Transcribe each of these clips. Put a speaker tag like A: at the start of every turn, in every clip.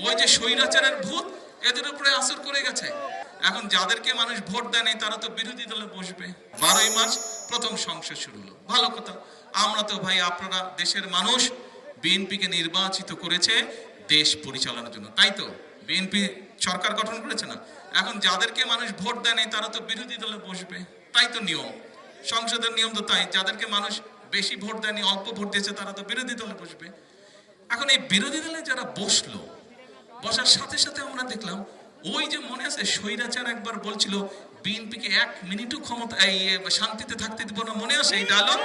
A: ওই যে স্বৈরাচারের ভূত এদের উপরে আসর করে গেছে। এখন যাদেরকে মানুষ ভোট দেয়নি তারা তো বিরোধী দলে বসবে। 12ই মার্চ প্রথম সংসদ শুরু হলো, ভালো কথা। আমরা তো ভাই, আপনারা দেশের মানুষ বিএনপিকে নির্বাচিত করেছে দেশ পরিচালনার জন্য, তাই তো? বিএনপি সরকার গঠন করেছে না? এখন যাদেরকে মানুষ ভোট দেয়নি তারা তো বিরোধী দলে বসবে, তাই তো নিয়ম, সংসদের নিয়ম তো তাই। যাদেরকে মানুষ বেশি ভোট দেয়নি, অল্প ভোট দিয়েছে, তারা তো বিরোধী দলে বসবে। এখন এই বিরোধী দলে যারা বসলো, বসার সাথে সাথে আমরা দেখলাম, ওই যে মনে আছে স্বৈরাচার একবার বলছিল বিএনপিকে 1 মিনিটও ক্ষমতা শান্তিতে থাকতে দিব না, মনে আছে এই ডায়লগ?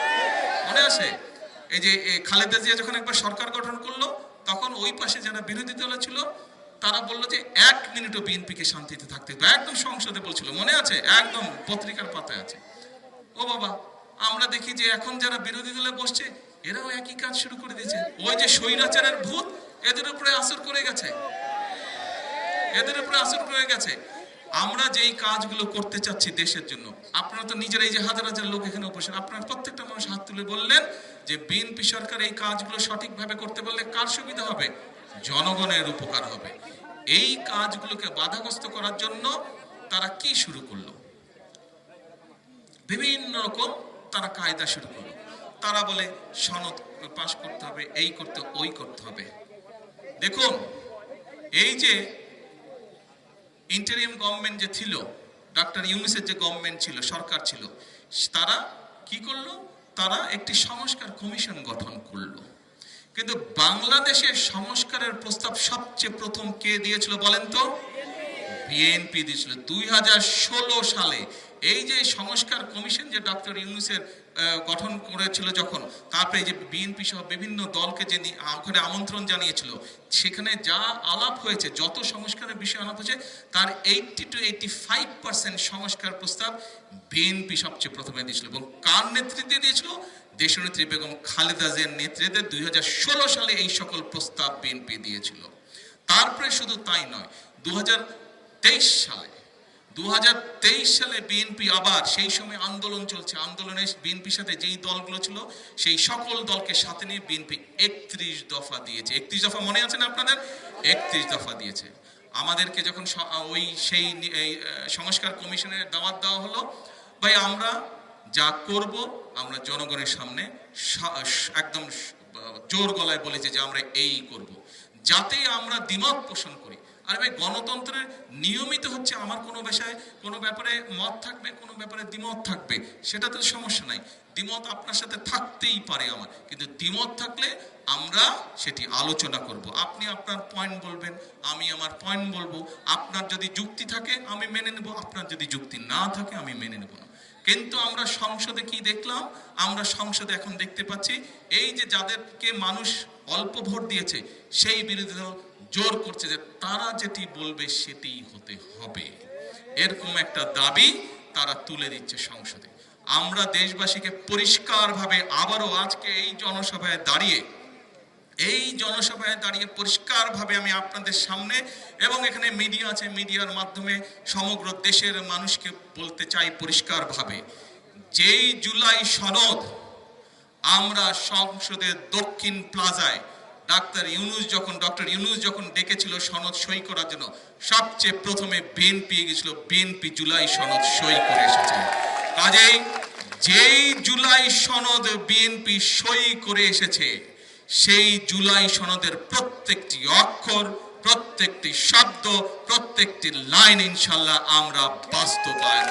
A: মনে আছে? এই যে খালেদা জিয়া যখন একবার সরকার গঠন করলো, তখন ওই পাশে যারা বিরোধী দল ছিল তারা বললো যে 1 মিনিটও বিএনপিকে শান্তিতে থাকতে দিব, একদম সংসদে বলছিল, মনে আছে? একদম পত্রিকার পাতায় আছে। ও বাবা, আমরা দেখি যে এখন যারা বিরোধী দলে বসছে এরাও একই কাজ শুরু করে দিয়েছে। ওই যে স্বৈরাচারের ভূত এদের উপরে আসর করে গেছে, এদের উপরে আসর করে গেছে। আমরা যেই কাজগুলো করতে চাচ্ছি দেশের জন্য, আপনারা তো নিজেরাই যে হাজার হাজার লোক এখানে উপস্থিত, আপনারা প্রত্যেকটা মানুষ হাত তুলে বললেন যে বিএনপি সরকার এই কাজগুলো সঠিকভাবে করতে পারলে কার সুবিধা হবে? জনগণের উপকার হবে। এই কাজগুলোকে বাধাগ্রস্ত করার জন্য তারা কি শুরু করলো? বিভিন্ন রকম তারা কায়দা শুরু করলো। তারা বলে সনদ পাশ করতে হবে, এই করতে, ওই করতে হবে। দেখুন, এই যে ইন্টারিম গভর্নমেন্ট যে ছিল, ডক্টর ইউনূসের যে গভর্নমেন্ট ছিল, সরকার ছিল, তারা কি করলো? তারা একটি সংস্কার কমিশন গঠন করলো। কিন্তু বাংলাদেশের সংস্কারের প্রস্তাব সবচেয়ে প্রথম কে দিয়েছিল বলেন তো? বিএনপি দিয়েছিল 2016 সালে। এই যে সংস্কার কমিশন যে ডক্টর ইউনূসের গঠন করেছিল যখন, তারপরে যে বিএনপি সহ বিভিন্ন দলকে যে ওখানে আমন্ত্রণ জানিয়েছিল, সেখানে যা আলাপ হয়েছে, যত সংস্কারের বিষয় আলাপ হয়েছে, তার 80 to 85% সংস্কার প্রস্তাব বিএনপি সবচেয়ে প্রথমে দিয়েছিল। এবং কার নেতৃত্বে দিয়েছিল? দেশনেত্রী বেগম খালেদা জিয়ার নেতৃত্বে 2016 সালে এই সকল প্রস্তাব বিএনপি দিয়েছিল। তারপরে শুধু তাই নয়, 2023 সালে বিএনপি আবার, সেই সময় আন্দোলন চলছে, আন্দোলনে বিএনপির সাথে যেই দলগুলো ছিল সেই সকল দলকে সাথে নিয়ে বিএনপি 31 দফা দিয়েছে। 31 দফা মনে আছে না আপনাদের? 31 দফা দিয়েছে। আমাদেরকে যখন সেই সংস্কার কমিশনের দাওয়াত দেওয়া হলো, ভাই আমরা যা করব আমরা জনগণের সামনে একদম জোর গলায় বলেছে যে আমরা এই করব, যাতে আমরা দ্বিমত পোষণ করি। আর ভাই, গণতন্ত্রের নিয়মিত হচ্ছে আমার কোনো ব্যাপারে মত থাকবে, কোনো ব্যাপারে দ্বিমত থাকবে, সেটাতে সমস্যা নাই। দ্বিমত আপনার সাথে থাকতেই পারে আমার, কিন্তু দ্বিমত থাকলে আমরা সেটি আলোচনা করব। আপনি আপনার পয়েন্ট বলবেন, আমি আমার পয়েন্ট বলবো। আপনার যদি যুক্তি থাকে আমি মেনে নেব, আপনার যদি যুক্তি না থাকে আমি মেনে নেব না। কিন্তু আমরা সংসদে কি দেখলাম? আমরা সংসদে এখন দেখতে পাচ্ছি এই যে যাদেরকে মানুষ অল্প ভোট দিয়েছে, সেই বিরোধী দল জোর করছে যে তারা যেটি বলবে সেটি হতে হবে, এরকম একটা দাবি তারা তুলে দিচ্ছে সংসদে। আমরা দেশবাসীকে পরিষ্কারভাবে আবারও আজকে এই জনসভায় দাঁড়িয়ে পরিষ্কারভাবে আমি আপনাদের সামনে, এবং এখানে মিডিয়া আছে, মিডিয়ার মাধ্যমে সমগ্র দেশের মানুষকে বলতে চাই পরিষ্কারভাবে, যেই জুলাই সনদ আমরা সংসদের দক্ষিণ প্লাজায় ডক্টর ইউনূস যখন ডেকেছিল সনদ সই করার জন্য, সবচেয়ে প্রথমে বিএনপি গেছিল, বিএনপি জুলাই সনদ সই করে এসেছে। কাজেই যেই জুলাই সনদ বিএনপি সই করে এসেছে, সেই জুলাই সনদের প্রত্যেকটি অক্ষর, প্রত্যেকটি শব্দ, প্রত্যেকটি লাইন ইনশাল্লাহ আমরা বাস্তবায়ন